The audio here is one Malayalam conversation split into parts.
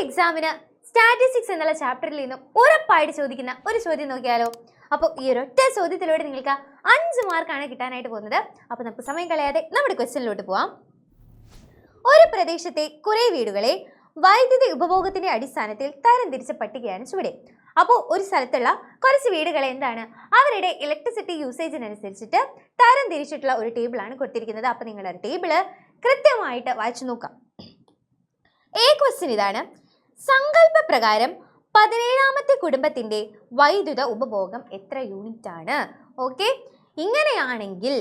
എക്സാമിന് സ്റ്റാറ്റിസ്റ്റിക്സ് എന്നുള്ള ചാപ്റ്ററിൽ നിന്നും ഉറപ്പായിട്ട് ചോദിക്കുന്ന ഒരു ചോദ്യം നോക്കിയാലോ? അപ്പോൾ ഈ ഒരൊറ്റ ചോദ്യത്തിലൂടെ നിങ്ങൾക്ക് 5 മാർക്കാണ് കിട്ടാനായിട്ട് പോകുന്നത്. അപ്പോൾ നമുക്ക് സമയം കളയാതെ നമ്മുടെ ക്വസ്റ്റ്യനിലോട്ട് പോവാം. ഒരു പ്രദേശത്തെ കുറേ വീടുകളെ വൈദ്യുതി ഉപഭോഗത്തിന്റെ അടിസ്ഥാനത്തിൽ തരംതിരിച്ച പട്ടികയാണ് ചുവടെ. അപ്പോൾ ഒരു സ്ഥലത്തുള്ള കുറച്ച് വീടുകളെ എന്താണ് അവരുടെ ഇലക്ട്രിസിറ്റി യൂസേജിനനുസരിച്ചിട്ട് തരംതിരിച്ചിട്ടുള്ള ഒരു ടേബിളാണ് കൊടുത്തിരിക്കുന്നത്. അപ്പോൾ നിങ്ങളുടെ ടേബിള് കൃത്യമായിട്ട് വായിച്ചു നോക്കാം. ക്വസ്റ്റ്യൻ ഇതാണ്: സങ്കല്പ പ്രകാരം 17ാമത്തെ കുടുംബത്തിന്റെ വൈദ്യുത ഉപഭോഗം എത്ര യൂണിറ്റ് ആണ്? ഓക്കെ, ഇങ്ങനെയാണെങ്കിൽ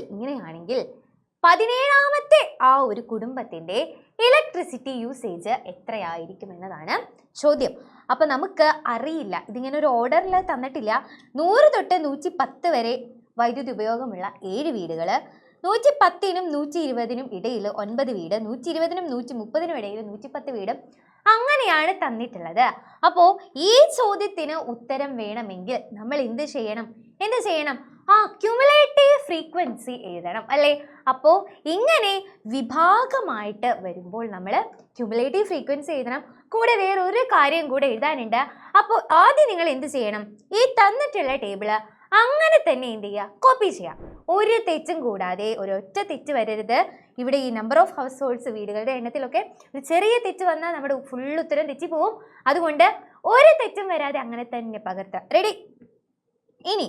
17ാമത്തെ ആ ഒരു കുടുംബത്തിന്റെ ഇലക്ട്രിസിറ്റി യൂസേജ് എത്രയായിരിക്കും എന്നതാണ് ചോദ്യം. അപ്പൊ നമുക്ക് അറിയില്ല, ഇതിങ്ങനെ ഒരു ഓർഡറിൽ തന്നിട്ടില്ല. 100 തൊട്ട് 110 വരെ വൈദ്യുതി ഉപയോഗമുള്ള 7 വീടുകൾ, 110നും 120നും ഇടയിൽ 9 വീട്, 120നും 130നും ഇടയിൽ 110 വീട്, അങ്ങനെയാണ് തന്നിട്ടുള്ളത്. അപ്പോൾ ഈ ചോദ്യത്തിന് ഉത്തരം വേണമെങ്കിൽ നമ്മൾ എന്ത് ചെയ്യണം? ക്യുമുലേറ്റീവ് ഫ്രീക്വൻസി എഴുതണം അല്ലേ? അപ്പോൾ ഇങ്ങനെ വിഭാഗമായിട്ട് വരുമ്പോൾ നമ്മൾ ക്യുമുലേറ്റീവ് ഫ്രീക്വൻസി എഴുതണം. കൂടെ വേറൊരു കാര്യം കൂടെ എഴുതാനുണ്ട്. അപ്പോൾ ആദ്യം നിങ്ങൾ എന്ത് ചെയ്യണം? ഈ തന്നിട്ടുള്ള ടേബിള് അങ്ങനെ തന്നെ എന്ത് ചെയ്യുക? കോപ്പി ചെയ്യാം. ഒരു തെറ്റും കൂടാതെ, ഒരൊറ്റ തെറ്റ് വരരുത്. ഇവിടെ ഈ നമ്പർ ഓഫ് ഹൗസ് ഹോൾഡ്സ് വീടുകളുടെ എണ്ണത്തിലൊക്കെ ഒരു ചെറിയ തെറ്റ് വന്നാൽ നമ്മുടെ ഫുൾ ഉത്തരം തെറ്റിപ്പോവും. അതുകൊണ്ട് ഒരു തെറ്റും വരാതെ അങ്ങനെ തന്നെ പകർത്താം. റെഡി? ഇനി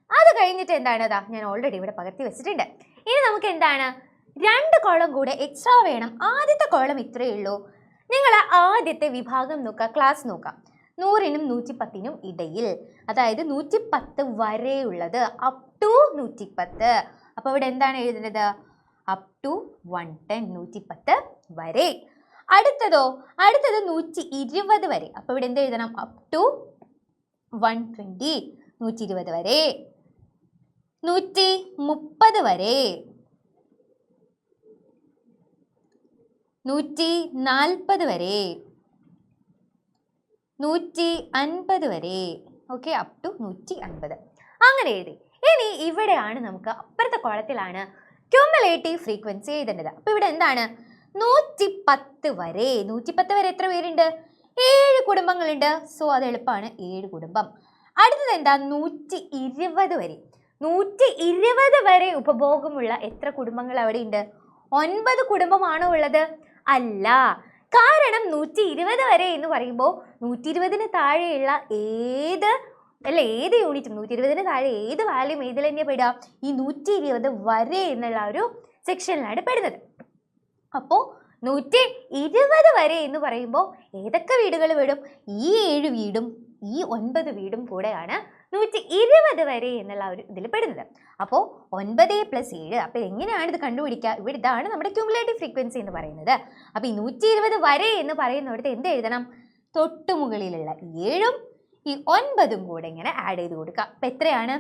അത് കഴിഞ്ഞിട്ട് എന്താണ്? ഞാൻ ഓൾറെഡി ഇവിടെ പകർത്തി വെച്ചിട്ടുണ്ട്. ഇനി നമുക്ക് എന്താണ് 2 കോളം കൂടെ എക്സ്ട്രാ വേണം. ആദ്യത്തെ കോളം ഇത്രയേ ഉള്ളൂ. നിങ്ങൾ ആദ്യത്തെ വിഭാഗം നോക്കുക, ക്ലാസ് നോക്കാം. 100നും 110നും ഇടയിൽ, അതായത് 110 വരെയുള്ളത്, അപ് ടു 110. അപ്പോൾ ഇവിടെ എന്താണ് എഴുതുന്നത്? അപ് ടു 110, 110 വരെ. അടുത്തത് 120 വരെ. അപ്പോൾ ഇവിടെ എന്ത് എഴുതണം? അപ് ടു 120, 120 വരെ. 130 വരെ, 140 വരെ, 150 വരെ. ഓക്കെ, അപ് ടു 150 അങ്ങനെ എഴുതി. ഇനി ഇവിടെയാണ് നമുക്ക് അപ്പുറത്തെ കോളത്തിലാണ് ക്യുമുലേറ്റീവ് ഫ്രീക്വൻസി എഴുതേണ്ടത്. അപ്പോൾ ഇവിടെ എന്താണ്? 110 വരെ. 110 വരെ എത്ര പേരുണ്ട്? 7 കുടുംബങ്ങളുണ്ട്. സോ അത് എളുപ്പമാണ്, 7 കുടുംബം. അടുത്തത് എന്താ? 120 വരെ. 120 വരെ ഉപഭോഗമുള്ള എത്ര കുടുംബങ്ങൾ അവിടെ ഉണ്ട്? 9 കുടുംബമാണോ ഉള്ളത്? അല്ല. കാരണം 120 വരെ എന്ന് പറയുമ്പോൾ 120ന് താഴെയുള്ള ഏത് യൂണിറ്റും, 120ന് താഴെ ഏത് വാല്യൂം ഏതിൽ തന്നെയാണ് പെടുക? ഈ 120 വരെ എന്നുള്ള ഒരു സെക്ഷനിലാണ് പെടുന്നത്. അപ്പോൾ 120 വരെ എന്ന് പറയുമ്പോൾ ഏതൊക്കെ വീടുകൾ വിടും? ഈ 7 വീടും ഈ 9 വീടും കൂടെയാണ് 120 വരെ എന്നുള്ള ഒരു ഇതിൽ പെടുന്നത്. അപ്പോൾ 9 + 7. അപ്പോൾ എങ്ങനെയാണ് ഇത് കണ്ടുപിടിക്കുക? ഇവിടെ ഇതാണ് നമ്മുടെ ക്യുമുലേറ്റീവ് ഫ്രീക്വൻസി എന്ന് പറയുന്നത്. അപ്പോൾ ഈ 120 വരെ എന്ന് പറയുന്നിടത്ത് എന്ത് എഴുതണം? തൊട്ട് മുകളിലുള്ള 7ഉം ഈ 9ഉം കൂടെ ഇങ്ങനെ ആഡ് ചെയ്ത് കൊടുക്കുക. അപ്പം എത്രയാണ്?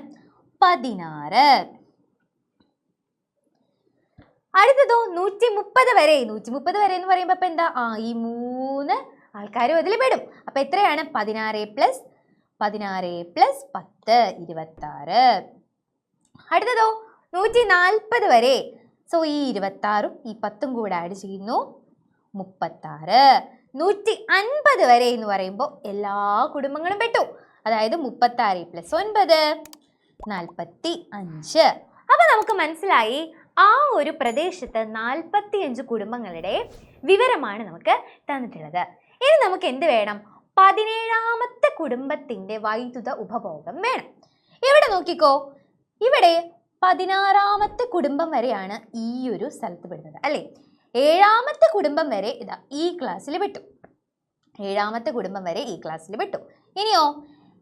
16. അടുത്തതോ 130 വരെ. 130 വരെ എന്ന് പറയുമ്പോൾ അപ്പം എന്താ? ഈ 3 ആൾക്കാരും അതിൽ പെടും. അപ്പം എത്രയാണ്? 16 + 10, 26. അടുത്തതോ 140 വരെ. സോ ഈ 26ഉം ഈ 10ഉം കൂടെ ആഡ് ചെയ്യുന്നു, 36. 150 വരെ എന്ന് പറയുമ്പോൾ എല്ലാ കുടുംബങ്ങളും പെട്ടു. അതായത് 36 + 9, 45. അപ്പം നമുക്ക് മനസ്സിലായി ആ ഒരു പ്രദേശത്ത് 45 കുടുംബങ്ങളുടെ വിവരമാണ് നമുക്ക് തന്നിട്ടുള്ളത്. ഇനി നമുക്ക് എന്ത് വേണം? 17ാമത്തെ കുടുംബത്തിന്റെ വൈദ്യുത ഉപഭോഗം വേണം. ഇവിടെ നോക്കിക്കോ, ഇവിടെ 16ാമത്തെ കുടുംബം വരെയാണ് ഈ ഒരു സ്ഥലത്ത് പെടുന്നത് അല്ലേ? 7ാമത്തെ കുടുംബം വരെ ഇതാ ഈ ക്ലാസ്സിൽ പെട്ടു. 7ാമത്തെ കുടുംബം വരെ ഈ ക്ലാസ്സിൽ പെട്ടു. ഇനിയോ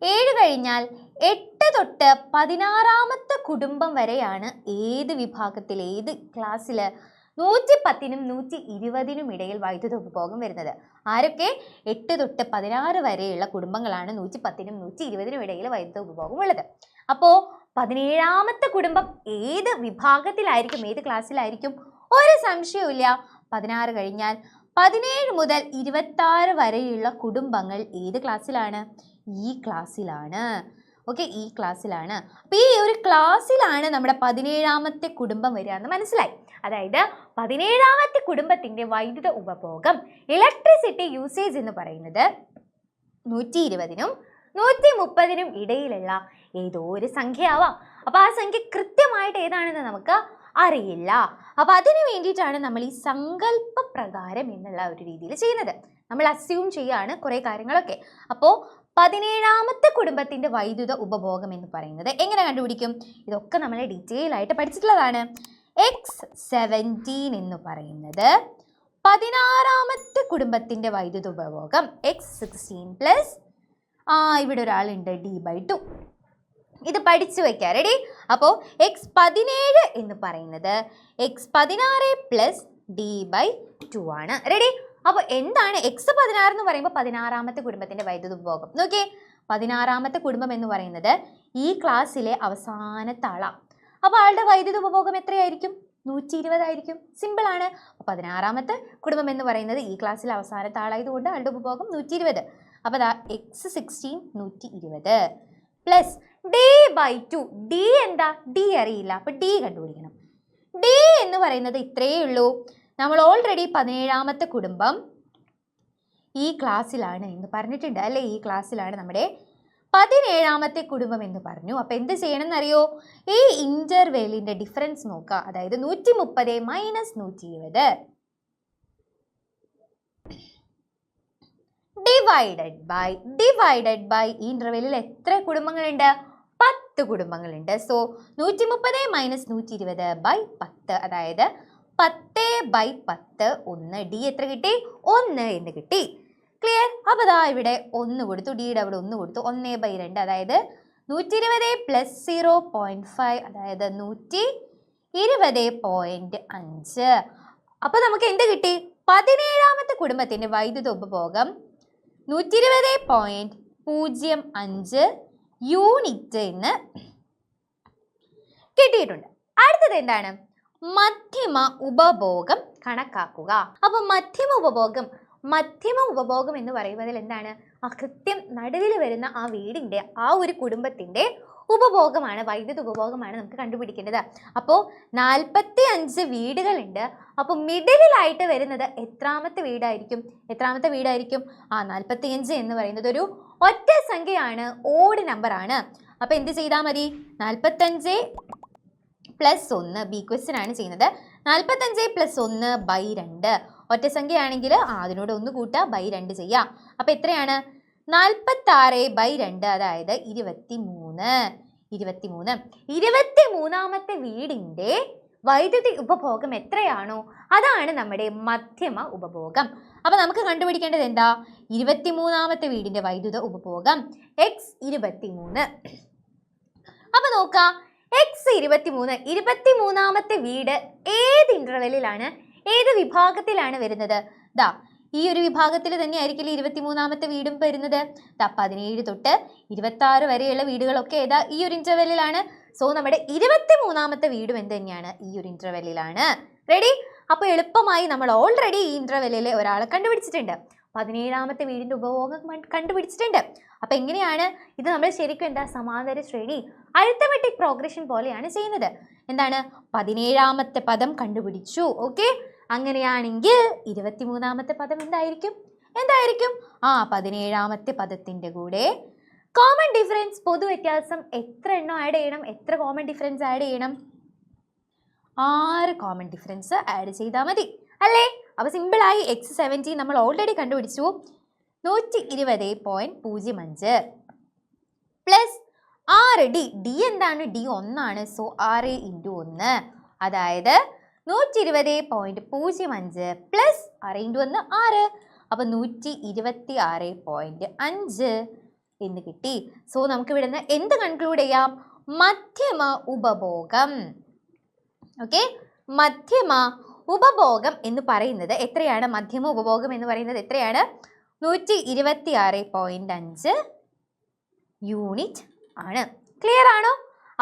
7 കഴിഞ്ഞാൽ 8 തൊട്ട് 16ാമത്തെ കുടുംബം വരെയാണ് ഏത് വിഭാഗത്തിൽ, ഏത് ക്ലാസ്സിൽ? 110നും 120നും ഇടയിൽ വൈദ്യുത ഉപഭോഗം വരുന്നത്. ആരൊക്കെ? 8 തൊട്ട് 16 വരെയുള്ള കുടുംബങ്ങളാണ് 110നും 120നും ഇടയിൽ വൈദ്യുത ഉപഭോഗം ഉള്ളത്. അപ്പോൾ 17ാമത്തെ കുടുംബം ഏത് വിഭാഗത്തിലായിരിക്കും, ഏത് ക്ലാസ്സിലായിരിക്കും? ഒരു സംശയവുമില്ല. 16 കഴിഞ്ഞാൽ 17 മുതൽ 26 വരെയുള്ള കുടുംബങ്ങൾ ഏത് ക്ലാസ്സിലാണ്? ഈ ക്ലാസ്സിലാണ്. ഓക്കെ, ഈ ക്ലാസ്സിലാണ്. അപ്പോൾ ഈ ഒരു ക്ലാസ്സിലാണ് നമ്മുടെ 17ാമത്തെ കുടുംബം വരിക എന്ന് മനസ്സിലായി. അതായത് 17ാമത്തെ കുടുംബത്തിൻ്റെ വൈദ്യുത ഉപഭോഗം, ഇലക്ട്രിസിറ്റി യൂസേജ് എന്ന് പറയുന്നത് 120നും 130നും ഇടയിലുള്ള ഏതോ ഒരു സംഖ്യ ആവാം. അപ്പോൾ ആ സംഖ്യ കൃത്യമായിട്ട് ഏതാണെന്ന് നമുക്ക് അറിയില്ല. അപ്പോൾ അതിന് വേണ്ടിയിട്ടാണ് നമ്മൾ ഈ സങ്കല്പ പ്രകാരം എന്നുള്ള ഒരു രീതിയിൽ ചെയ്യുന്നത്. നമ്മൾ അസ്യൂം ചെയ്യാണ് കുറേ കാര്യങ്ങളൊക്കെ. അപ്പോൾ 17ാമത്തെ കുടുംബത്തിൻ്റെ വൈദ്യുത ഉപഭോഗം എന്ന് പറയുന്നത് എങ്ങനെ കണ്ടുപിടിക്കും? ഇതൊക്കെ നമ്മൾ ഡീറ്റെയിൽ ആയിട്ട് പഠിച്ചിട്ടുള്ളതാണ്. X17 എന്ന് പറയുന്നത് 16ാമത്തെ കുടുംബത്തിൻ്റെ വൈദ്യുത ഉപഭോഗം X16 പ്ലസ് ഇവിടെ ഒരാളുണ്ട് D/2. ഇത് പഠിച്ചു വയ്ക്കാം. റെഡി? അപ്പോൾ X17 എന്ന് പറയുന്നത് X16 പ്ലസ് D/2 ആണ്. റെഡി? അപ്പോൾ എന്താണ് X16 എന്ന് പറയുമ്പോൾ 16ാമത്തെ കുടുംബത്തിൻ്റെ വൈദ്യുത ഉപഭോഗം? നോക്കിയേ, 16ാമത്തെ കുടുംബം എന്ന് പറയുന്നത് ഈ ക്ലാസ്സിലെ അവസാനത്തെ ആളാണ്. അപ്പോൾ ആളുടെ വൈദ്യുത ഉപഭോഗം എത്രയായിരിക്കും? 120 ആയിരിക്കും. സിമ്പിളാണ്. അപ്പോൾ 16ാമത്തെ കുടുംബം എന്ന് പറയുന്നത് ഈ ക്ലാസ്സിലെ അവസാനത്തെ ആളായതുകൊണ്ട് ആളുടെ ഉപഭോഗം 120. അപ്പോൾ അതാ X16 120 പ്ലസ് D/2. D എന്താ? D അറിയില്ല. അപ്പോൾ D കണ്ടുപിടിക്കണം. D എന്ന് പറയുന്നത് ഇത്രയേ ഉള്ളൂ. നമ്മൾ ഓൾറെഡി 17ാമത്തെ കുടുംബം ഈ ക്ലാസ്സിലാണ് എന്ന് പറഞ്ഞിട്ടുണ്ട് അല്ലേ? ഈ ക്ലാസ്സിലാണ് നമ്മുടെ 17ാമത്തെ കുടുംബം എന്ന് പറഞ്ഞു. അപ്പോൾ എന്ത് ചെയ്യണം എന്നറിയോ? ഈ ഇൻ്റർവെല്ലിൻ്റെ ഡിഫറൻസ് നോക്കുക. അതായത് 130 മൈനസ് 120 ഡിവൈഡഡ് ബൈ ഈ ഇൻ്റർവെല്ലിൽ എത്ര കുടുംബങ്ങളുണ്ട്? 10 കുടുംബങ്ങളുണ്ട്. സോ 130 മൈനസ് 120 ബൈ 10, അതായത് 10/10. 1 D എത്ര കിട്ടി? 1 എന്ന് കിട്ടി. ക്ലിയർ? അപ്പോൾ അതാ ഇവിടെ 1 കൊടുത്തു, ഡിയുടെ അവിടെ 1 കൊടുത്തു. 1/2, അതായത് 120 പ്ലസ് 0.5, അതായത് 120.5. അപ്പോൾ നമുക്ക് എന്ത് കിട്ടി? 17ാമത്തെ കുടുംബത്തിൻ്റെ വൈദ്യുത ഉപഭോഗം 120.05 യൂണിറ്റ് എന്ന് കിട്ടിയിട്ടുണ്ട്. അടുത്തത് എന്താണ്? മധ്യമ ഉപഭോഗം കണക്കാക്കുക. അപ്പോൾ മധ്യമ ഉപഭോഗം എന്ന് പറയുന്നതിൽ എന്താണ്? കൃത്യം നടുവിൽ വരുന്ന ആ വീടിൻ്റെ ആ ഒരു കുടുംബത്തിൻ്റെ ഉപഭോഗമാണ്, വൈദ്യുത ഉപഭോഗമാണ് നമുക്ക് കണ്ടുപിടിക്കേണ്ടത്. അപ്പോൾ 45 വീടുകളുണ്ട്. അപ്പോൾ മിഡിലായിട്ട് വരുന്നത് എത്രാമത്തെ വീടായിരിക്കും? 45 എന്ന് പറയുന്നത് ഒരു ഒറ്റ സംഖ്യയാണ്, ഓഡ് നമ്പർ ആണ്. അപ്പോൾ എന്ത് ചെയ്താൽ മതി? 45 പ്ലസ് 1, ബി ക്വസ്റ്റ്യൻ ആണ് ചെയ്യുന്നത്. 45 പ്ലസ് 1/2, ഒറ്റ സംഖ്യയാണെങ്കിൽ അതിനോട് 1 കൂട്ടുക, /2 ചെയ്യാം. അപ്പോൾ എത്രയാണ്? 46/2, അതായത് 23. 23ാമത്തെ വീടിൻ്റെ വൈദ്യുതി ഉപഭോഗം എത്രയാണോ അതാണ് നമ്മുടെ മധ്യമ ഉപഭോഗം. അപ്പോൾ നമുക്ക് കണ്ടുപിടിക്കേണ്ടത് എന്താ? 23ാമത്തെ വീടിൻ്റെ വൈദ്യുത ഉപഭോഗം X23. അപ്പോൾ നോക്കാം, X23ാമത്തെ വീട് ഏത് ഇൻ്റർവെല്ലിലാണ്, ഏത് വിഭാഗത്തിലാണ് വരുന്നത്? ദാ ഈ ഒരു വിഭാഗത്തിൽ തന്നെ ആയിരിക്കില്ല 23ാമത്തെ വീടും വരുന്നത്. 17 തൊട്ട് 26 വരെയുള്ള വീടുകളൊക്കെ ഏതാ? ഈ ഒരു ഇൻ്റർവെല്ലിലാണ്. സോ നമ്മുടെ 23ാമത്തെ വീടും എന്ത് തന്നെയാണ്? ഈ ഒരു ഇൻ്റർവെല്ലിലാണ്. റെഡി? അപ്പോൾ എളുപ്പമായി നമ്മൾ ഓൾറെഡി ഈ ഇൻ്റർവെല്ലിലെ ഒരാളെ കണ്ടുപിടിച്ചിട്ടുണ്ട്. 17ാമത്തെ വീടിൻ്റെ ഉപഭോഗം കണ്ടുപിടിച്ചിട്ടുണ്ട്. അപ്പോൾ എങ്ങനെയാണ് ഇത്? നമ്മൾ ശരിക്കും എന്താ? സമാന്തര ശ്രേണി, അരിത്തമെറ്റിക് പ്രോഗ്രഷൻ പോലെയാണ് ചെയ്യുന്നത്. എന്താണ്? 17ാമത്തെ പദം കണ്ടുപിടിച്ചു. ഓക്കെ, അങ്ങനെയാണെങ്കിൽ 23ാമത്തെ പദം എന്തായിരിക്കും? 17ാമത്തെ പദത്തിൻ്റെ കൂടെ കോമൺ ഡിഫറൻസ്, പൊതുവ്യത്യാസം എത്ര എണ്ണം ആഡ് ചെയ്യണം? എത്ര കോമൺ ഡിഫറൻസ് ആഡ് ചെയ്യണം? 6 കോമൺ ഡിഫറൻസ് ആഡ് ചെയ്താൽ മതി അല്ലേ? അപ്പോൾ സിമ്പിളായി X17 നമ്മൾ ഓൾറെഡി കണ്ടുപിടിച്ചു. 120.05 പ്ലസ് 6D. D എന്താണ്? D 1 ആണ്. സോ 6 × 1, അതായത് 120.05 പ്ലസ് 6 × 1 6. അപ്പോൾ 126.5 എന്ന് കിട്ടി. സോ നമുക്ക് ഇവിടെ നിന്ന് എന്ത് കൺക്ലൂഡ് ചെയ്യാം? മധ്യമ ഉപഭോഗം. ഓക്കെ, മധ്യമ ഉപഭോഗം എന്ന് പറയുന്നത് എത്രയാണ്? മധ്യമ ഉപഭോഗം എന്ന് പറയുന്നത് എത്രയാണ്? 126.5 യൂണിറ്റ് ആണ്. ക്ലിയർ ആണോ?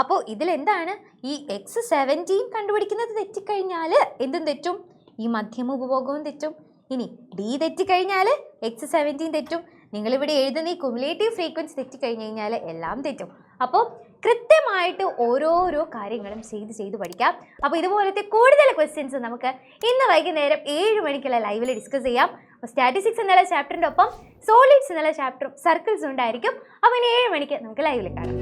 അപ്പോൾ ഇതിലെന്താണ്? ഈ X17 കണ്ടുപിടിക്കുന്നത് തെറ്റിക്കഴിഞ്ഞാൽ എന്തും തെറ്റും? ഈ മധ്യമ ഉപഭോഗവും തെറ്റും. ഇനി D തെറ്റിക്കഴിഞ്ഞാൽ X17 തെറ്റും. നിങ്ങളിവിടെ എഴുതുന്ന ഈ കുമുലേറ്റീവ് ഫ്രീക്വൻസി തെറ്റിക്കഴിഞ്ഞ് കഴിഞ്ഞാൽ എല്ലാം തെറ്റും. അപ്പോൾ കൃത്യമായിട്ട് ഓരോരോ കാര്യങ്ങളും ചെയ്ത് പഠിക്കാം. അപ്പോൾ ഇതുപോലത്തെ കൂടുതൽ ക്വസ്റ്റ്യൻസ് നമുക്ക് ഇന്ന് വൈകുന്നേരം 7 മണിക്കുള്ള ലൈവിൽ ഡിസ്കസ് ചെയ്യാം. അപ്പോൾ സ്റ്റാറ്റിസ്റ്റിക്സ് എന്നുള്ള ചാപ്റ്ററിൻ്റെ ഒപ്പം സോളിഡ്സ് എന്നുള്ള ചാപ്റ്ററും സർക്കിൾസും ഉണ്ടായിരിക്കും. അപ്പോൾ ഇനി 7 മണിക്ക് നമുക്ക് ലൈവിൽ കാണാം.